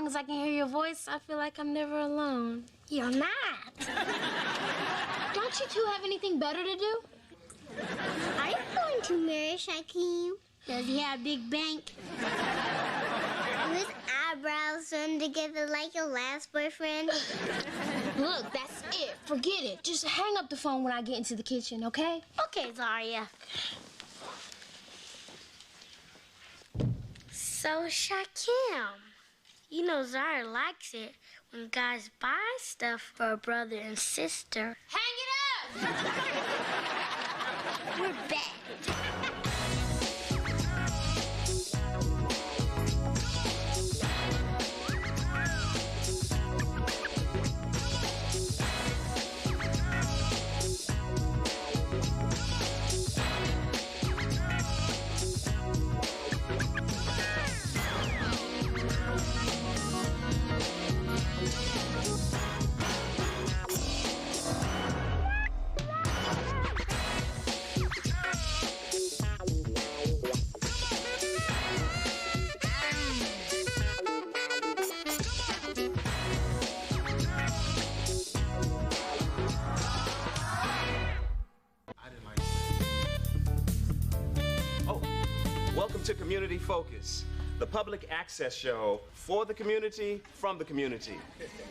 long as I can hear your voice, I feel like I'm never alone. You're not. Don't you two have anything better to do? Are you going to marry Shaquem? Does he have a big bank? Do his eyebrows swim together like your last boyfriend? Look, that's it. Forget it. Just hang up the phone when I get into the kitchen, okay? Okay, Zaria. So, Shaquem, you know Zaria likes it when guys buy stuff for a brother and sister. Hang it up! We're back. To Community Focus, the public access show for the community, from the community.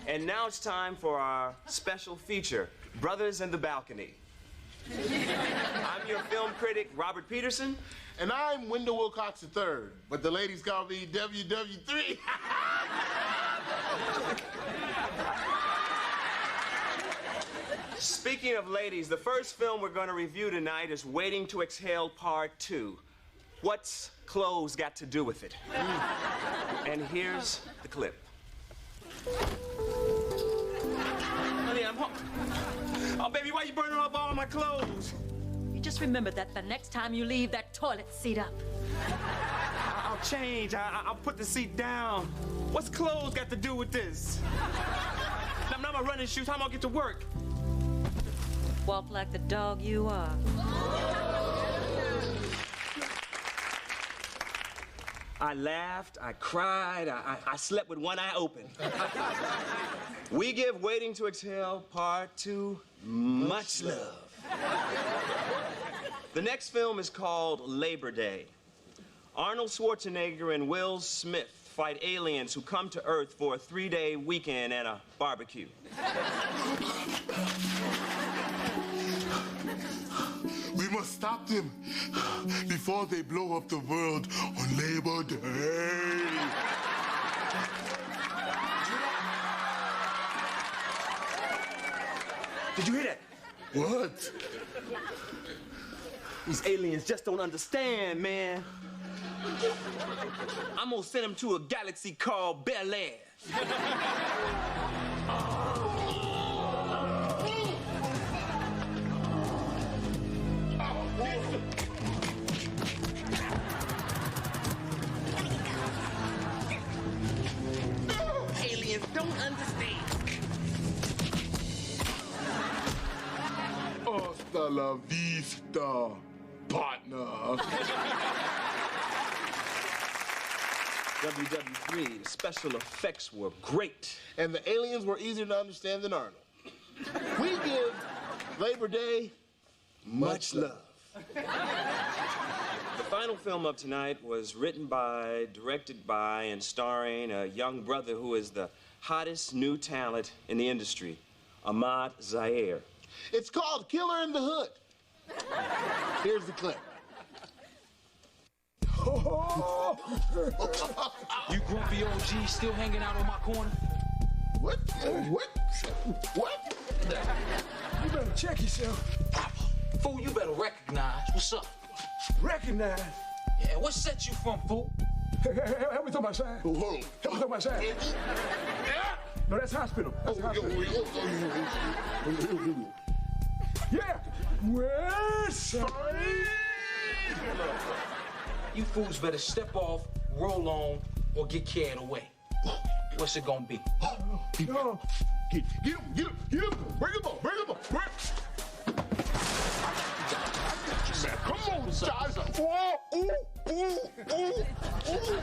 And now it's time for our special feature, Brothers in the Balcony. I'm your film critic, Robert Peterson. And I'm Wendell Wilcox III, but the ladies call me WW3. Speaking of ladies, the first film we're going to review tonight is Waiting to Exhale Part 2. What's clothes got to do with it? And here's the clip. Honey, I'm home. Oh, baby, why you burning up all my clothes? You just remember that the next time you leave that toilet seat up. I'll change. I'll put the seat down. What's clothes got to do with this? Now, my running shoes, how am I gonna get to work? Walk like the dog you are. I laughed, I cried, I slept with one eye open. We give Waiting to Exhale Part 2 much love. The next film is called Labor Day. Arnold Schwarzenegger and Will Smith fight aliens who come to Earth for a 3-day weekend and a barbecue. We must stop them before they blow up the world on Labor Day. Did you hear that? What? These aliens just don't understand, man. I'm gonna send them to a galaxy called Bel Air. Aliens don't understand. Hasta la vista, partner. WW3, the special effects were great. And the aliens were easier to understand than Arnold. We give Labor Day much love. The final film of tonight was written by, directed by, and starring a young brother who is the hottest new talent in the industry, Ahmad Zaire. It's called Killer in the Hood. Here's the clip. You grumpy OG still hanging out on my corner? What? What? What? You better check yourself. Fool, you better recognize. What's up? Recognize? Yeah, what set you from, fool? Help me throw my sign. Hold on. Help me throw my sign. No, that's hospital. That's hospital. Yeah. West Side. You fools better step off, roll on, or get carried away. What's it gonna be? No. Get him, get him, get him. Bring him up, bring him up. Bring. Man, come on, guys. Oh, ooh, ooh, ooh, ooh.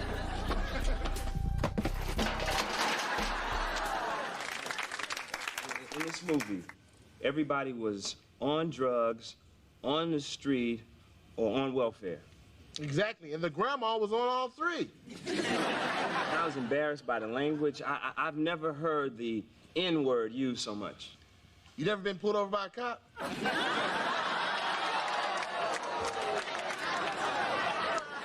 in this movie, everybody was on drugs, on the street, or on welfare. Exactly, and the grandma was on all three. I was embarrassed by the language. I've never heard the N-word used so much. You never been pulled over by a cop?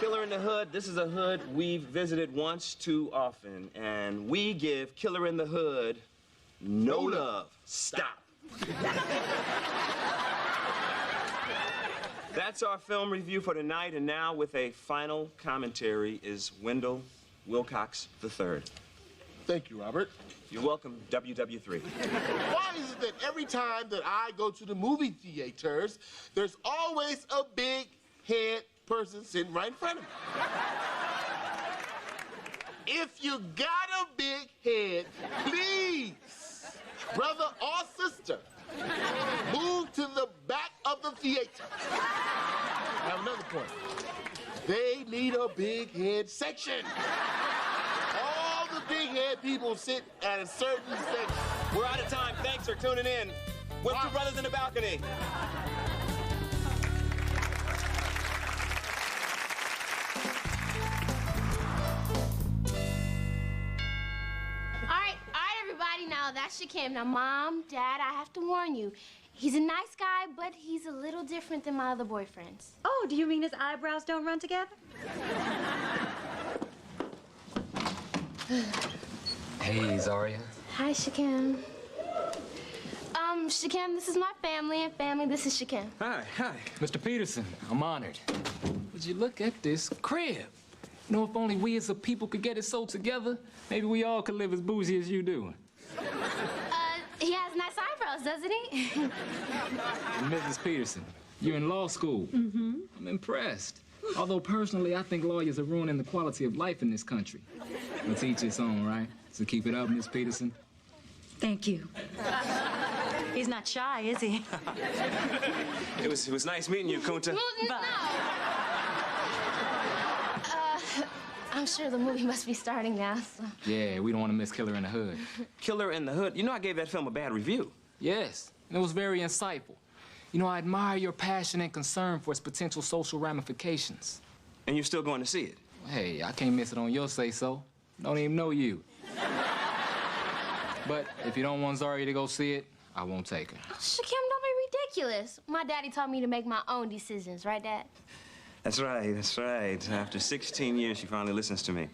Killer in the Hood, this is a hood we've visited once too often, and we give Killer in the Hood no love. Stop. That's our film review for tonight, and now with a final commentary is Wendell Wilcox III. Thank you, Robert. You're welcome, WW3. Why is it that every time that I go to the movie theaters, there's always a big head person sitting right in front of me? If you got a big head, please, brother or sister, move to the back of the theater. I have another point. They need a big head section. All the big head people sit at a certain section. We're out of time. Thanks for tuning in. With Two Brothers in the Balcony. All right, everybody. Now, that's Shakim. Now, Mom, Dad, I have to warn you. He's a nice guy, but he's a little different than my other boyfriends. Oh, do you mean his eyebrows don't run together? Hey, Zaria. Hi, Shakim. Shakim, this is my family, and family, this is Shakim. Hi. Mr. Peterson, I'm honored. Would you look at this crib? You know, if only we as a people could get it sold together, maybe we all could live as bougie as you do. He has nice eyebrows, doesn't he? And Mrs. Peterson, you're in law school. Mm-hmm. I'm impressed. Although personally, I think lawyers are ruining the quality of life in this country. But each its own, right? So keep it up, Miss Peterson. Thank you. He's not shy, is he? It was nice meeting you, Kunta. No. I'm sure the movie must be starting now, so. Yeah, we don't want to miss Killer in the Hood. Killer in the Hood. You know I gave that film a bad review. Yes, and it was very insightful. You know, I admire your passion and concern for its potential social ramifications. And you're still going to see it? Hey, I can't miss it on your say-so. Don't even know you. But if you don't want Zaria to go see it, I won't take her. Shakim, don't be ridiculous. My daddy taught me to make my own decisions, right, Dad? That's right. After 16 years, she finally listens to me.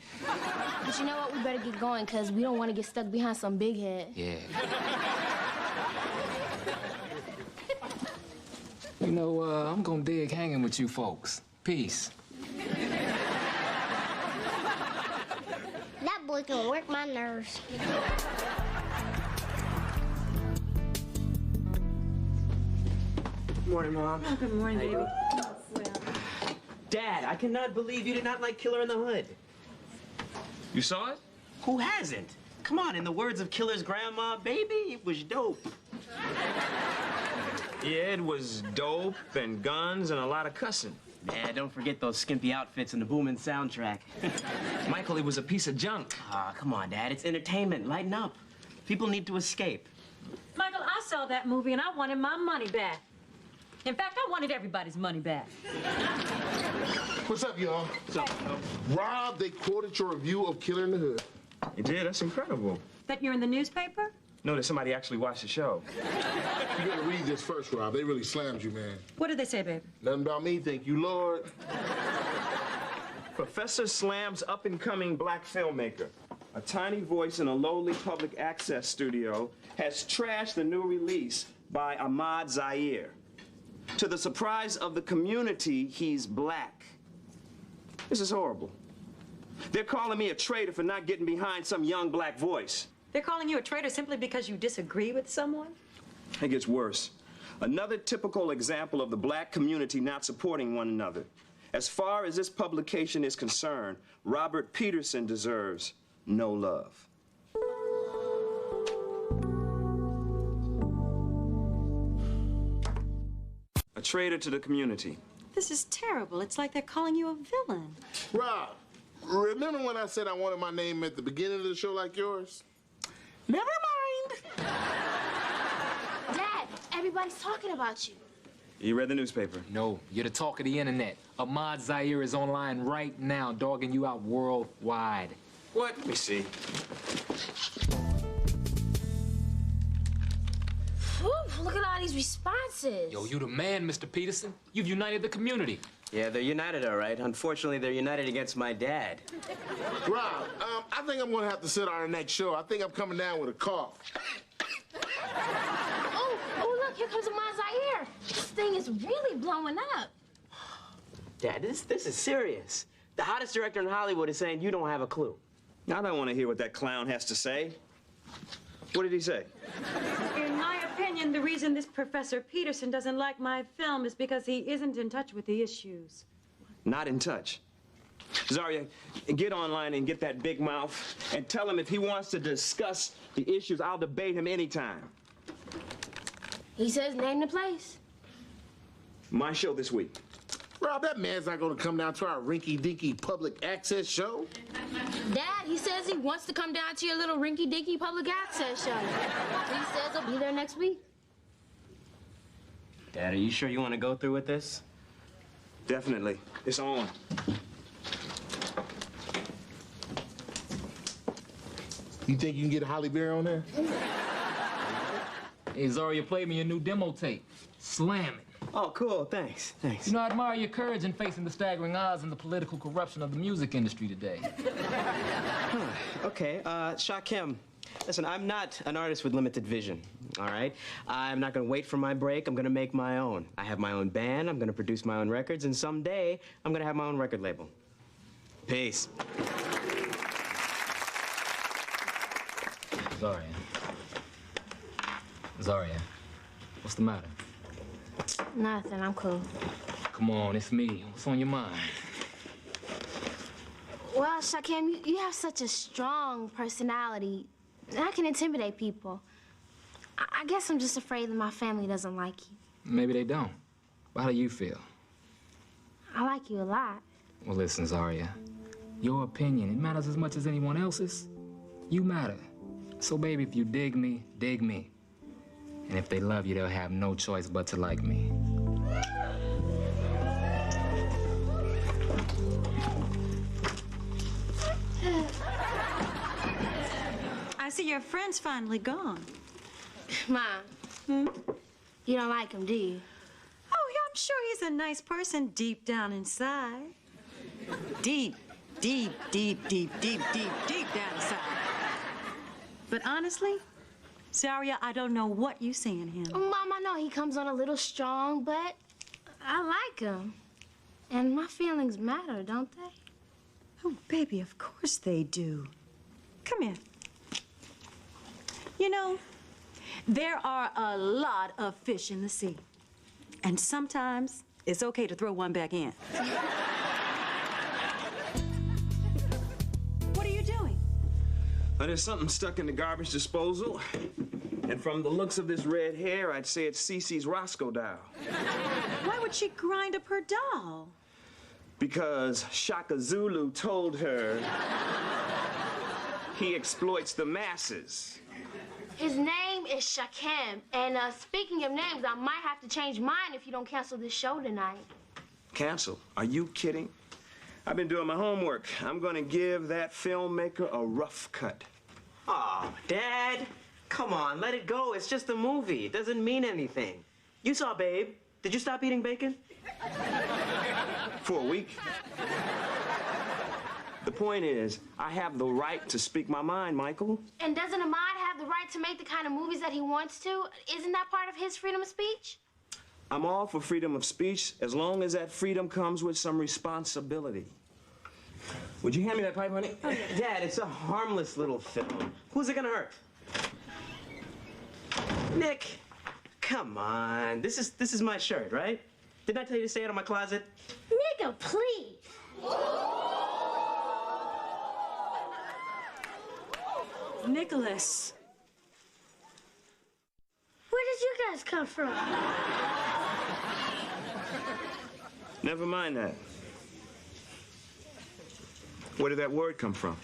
But you know what? We better get going, because we don't want to get stuck behind some big head. Yeah. You know, I'm gonna dig hanging with you folks. Peace. That boy can work my nerves. Good morning, Mom. Oh, good morning, baby. Dad, I cannot believe you did not like Killer in the Hood. You saw it? Who hasn't? Come on, in the words of Killer's grandma, baby, it was dope. Yeah, it was dope and guns and a lot of cussing. Yeah, don't forget those skimpy outfits and the booming soundtrack. Michael, it was a piece of junk. Ah, come on, Dad, it's entertainment. Lighten up. People need to escape. Michael, I saw that movie and I wanted my money back. In fact, I wanted everybody's money back. What's up, y'all? What's up? Rob, they quoted your review of Killer in the Hood. You did? That's incredible. That you're in the newspaper? No, that somebody actually watched the show. You gotta read this first, Rob. They really slammed you, man. What did they say, baby? Nothing about me, thank you, Lord. Professor Slam's up-and-coming black filmmaker, a tiny voice in a lowly public access studio, has trashed the new release by Ahmad Zaire. To the surprise of the community, he's black. This is horrible. They're calling me a traitor for not getting behind some young black voice. They're calling you a traitor simply because you disagree with someone? It gets worse. Another typical example of the black community not supporting one another. As far as this publication is concerned, Robert Peterson deserves no love. A traitor to the community. This is terrible. It's like they're calling you a villain. Rob, remember when I said I wanted my name at the beginning of the show like yours? Never mind. Everybody's talking about you. You read the newspaper? No, you're the talk of the internet. Ahmad Zaire is online right now, dogging you out worldwide. What? Let me see. Whew, look at all these responses. Yo, you the man, Mr. Peterson. You've united the community. Yeah, they're united, all right. Unfortunately, they're united against my dad. Rob, I think I'm gonna have to sit on our next show. I think I'm coming down with a cough. Oh, look, here comes Ahmad Zaire. This thing is really blowing up. Dad, this is serious. The hottest director in Hollywood is saying you don't have a clue. I don't want to hear what that clown has to say. What did he say? In my opinion, the reason this Professor Peterson doesn't like my film is because he isn't in touch with the issues. Not in touch. Zaria, get online and get that big mouth and tell him if he wants to discuss the issues, I'll debate him anytime. He says name the place. My show this week. Rob, that man's not gonna come down to our rinky-dinky public access show. Dad, he says he wants to come down to your little rinky-dinky public access show. He says he'll be there next week. Dad, are you sure you want to go through with this? Definitely. It's on. You think you can get a Holly Berry on there? Hey, Zaria, play me a new demo tape. Slam it. Oh, cool. Thanks. Thanks. You know, I admire your courage in facing the staggering odds and the political corruption of the music industry today. Okay, Shakim, listen, I'm not an artist with limited vision, all right? I'm not gonna wait for my break. I'm gonna make my own. I have my own band. I'm gonna produce my own records, and someday I'm gonna have my own record label. Peace. Zaria, what's the matter? Nothing, I'm cool. Come on, it's me. What's on your mind? Well, Shakim, you have such a strong personality. I can intimidate people. I guess I'm just afraid that my family doesn't like you. Maybe they don't. But how do you feel? I like you a lot. Well, listen, Zaria. Your opinion, it matters as much as anyone else's. You matter. So, baby, if you dig me, dig me. And if they love you, they'll have no choice but to like me. I see your friend's finally gone. Mom, you don't like him, do you? Oh, yeah, I'm sure he's a nice person deep down inside. Deep, deep, deep, deep, deep, deep, deep down inside. But honestly, Zaria, I don't know what you see in him. Mom, I know he comes on a little strong, but I like him. And my feelings matter, don't they? Oh, baby, of course they do. Come here. You know, there are a lot of fish in the sea. And sometimes it's okay to throw one back in. What are you doing? There's something stuck in the garbage disposal. And from the looks of this red hair, I'd say it's Cece's Roscoe doll. Why would she grind up her doll? Because Shaka Zulu told her he exploits the masses. His name is Shakim. And speaking of names, I might have to change mine if you don't cancel this show tonight. Cancel? Are you kidding? I've been doing my homework. I'm gonna give that filmmaker a rough cut. Oh, Dad, come on, let it go. It's just a movie. It doesn't mean anything. You saw Babe. Did you stop eating bacon? For a week. The point is, I have the right to speak my mind, Michael. And doesn't Ahmad have the right to make the kind of movies that he wants to? Isn't that part of his freedom of speech? I'm all for freedom of speech as long as that freedom comes with some responsibility. Would you hand me that pipe, honey? Oh, Dad, it's a harmless little film. Who's it gonna hurt? Nick, come on. This is my shirt, right? Didn't I tell you to stay out of my closet? Nigga, please. Nicholas. Where did you guys come from? Never mind that. Where did that word come from?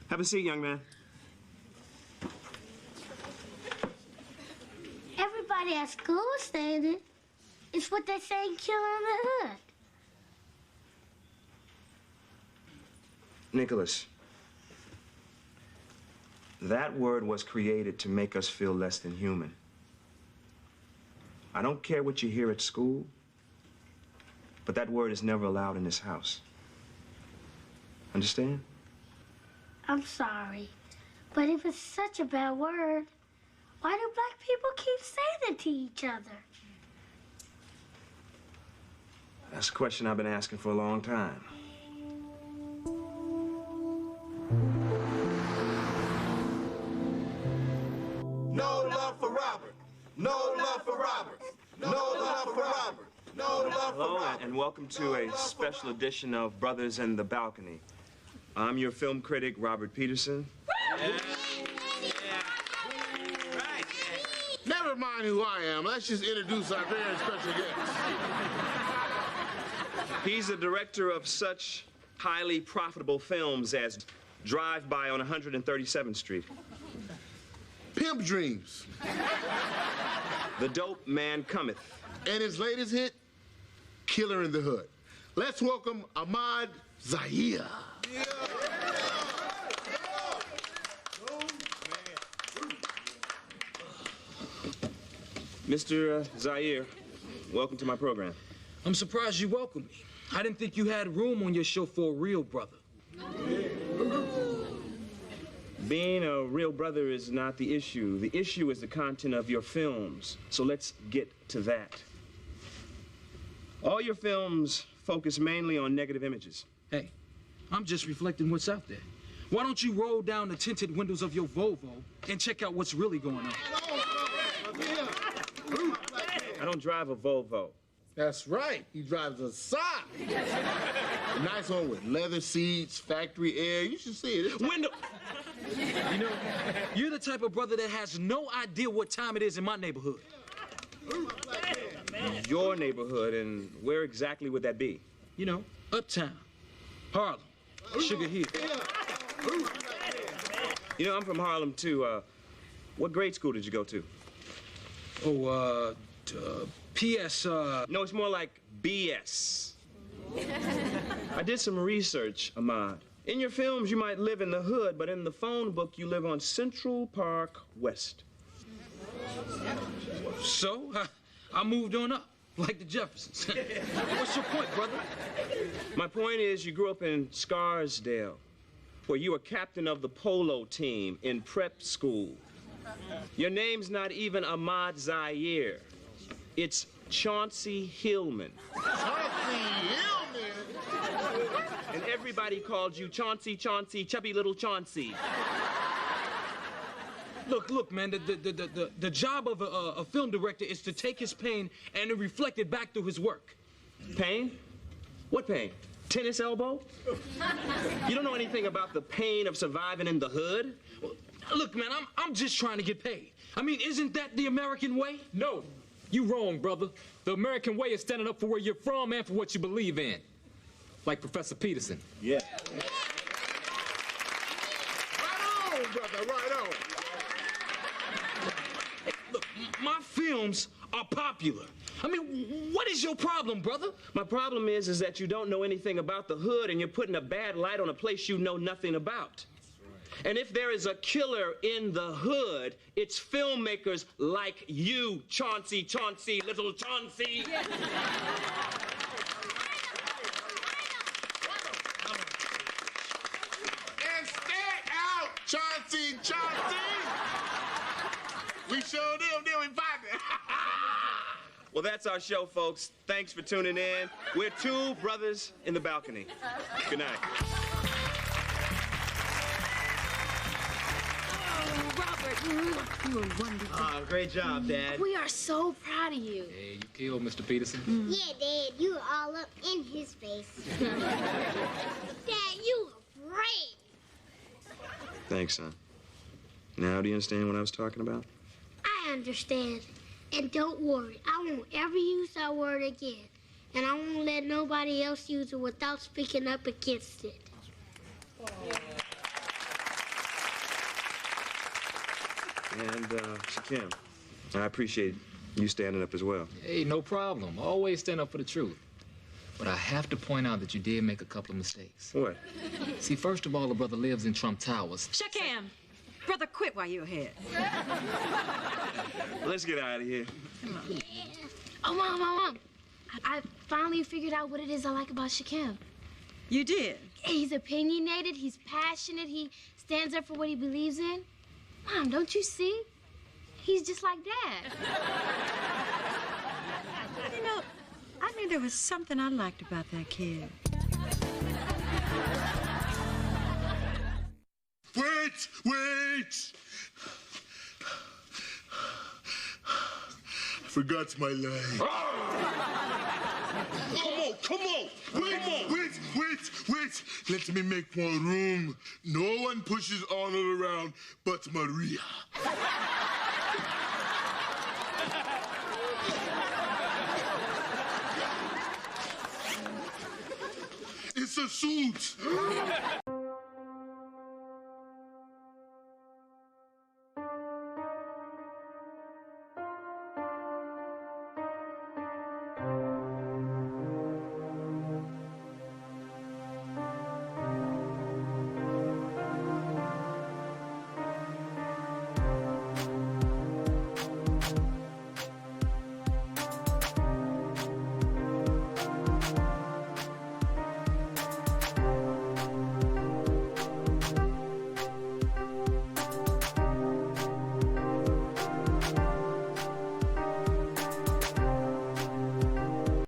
Have a seat, young man. Everybody Nobody at school is saying it. It's what they say in Killer in the Hood. Nicholas, that word was created to make us feel less than human. I don't care what you hear at school, but that word is never allowed in this house. Understand? I'm sorry, but if it's such a bad word, why do black people keep saying it to each other? That's a question I've been asking for a long time. No love for Robert. No love for Robert. No love for Robert. No love for Hello, Robert. and welcome to a special edition of Brothers in the Balcony. I'm your film critic, Robert Peterson. Never mind who I am. Let's just introduce our very special guest. He's the director of such highly profitable films as Drive-By on 137th Street, Pimp Dreams. The Dope Man Cometh, And his latest hit, Killer in the Hood. Let's welcome Ahmad Zaria. Mr. Zaire, welcome to my program. I'm surprised you welcomed me. I didn't think you had room on your show for a real brother. Being a real brother is not the issue. The issue is the content of your films. So let's get to that. All your films focus mainly on negative images. Hey, I'm just reflecting what's out there. Why don't you roll down the tinted windows of your Volvo and check out what's really going on? I don't drive a Volvo. That's right. He drives a Saab. A nice one with leather seats, factory air. You should see it. Window! You know, you're the type of brother that has no idea what time it is in my neighborhood. Your neighborhood, and where exactly would that be? You know, Uptown, Harlem, Sugar Hill. You know, I'm from Harlem, too. What grade school did you go to? Oh, P.S., No, it's more like BS. I did some research, Ahmad. In your films, you might live in the hood, but in the phone book, you live on Central Park West. So, I moved on up, like the Jeffersons. What's your point, brother? My point is, you grew up in Scarsdale, where you were captain of the polo team in prep school. Your name's not even Ahmad Zaire. It's Chauncey Hillman. Chauncey Hillman? And everybody called you Chauncey, Chauncey, chubby little Chauncey. Look, man, the job of a film director is to take his pain and to reflect it back through his work. Pain? What pain? Tennis elbow? You don't know anything about the pain of surviving in the hood? Well, look, man, I'm just trying to get paid. I mean, isn't that the American way? No, you wrong, brother. The American way is standing up for where you're from and for what you believe in. Like Professor Peterson. Yeah. Right on, brother, right on. Hey, look, my films are popular. I mean, what is your problem, brother? My problem is that you don't know anything about the hood and you're putting a bad light on a place you know nothing about. And if there is a killer in the hood, it's filmmakers like you, Chauncey, Chauncey, little Chauncey. Yeah. And stay out, Chauncey, Chauncey. We showed them, then we find it. Well, that's our show, folks. Thanks for tuning in. We're two brothers in the balcony. Good night. You were wonderful. Oh, great job, Dad. We are so proud of you. Hey, you killed Mr. Peterson. Yeah, Dad, you were all up in his face. Dad, you were great. Thanks, son. Now do you understand what I was talking about? I understand. And don't worry, I won't ever use that word again. And I won't let nobody else use it without speaking up against it. And, Kim, I appreciate you standing up as well. Hey, no problem. Always stand up for the truth. But I have to point out that you did make a couple of mistakes. What? See, first of all, the brother lives in Trump Towers. Shakam! Brother, quit while you're ahead. Let's get out of here. Oh, Mom. I finally figured out what it is I like about Shakim. You did? He's opinionated, he's passionate, he stands up for what he believes in. Mom, don't you see? He's just like Dad. You know, I knew there was something I liked about that kid. Wait! I forgot my line. Come on! Wait! Let me make more room. No one pushes Arnold around but Maria. It's a suit.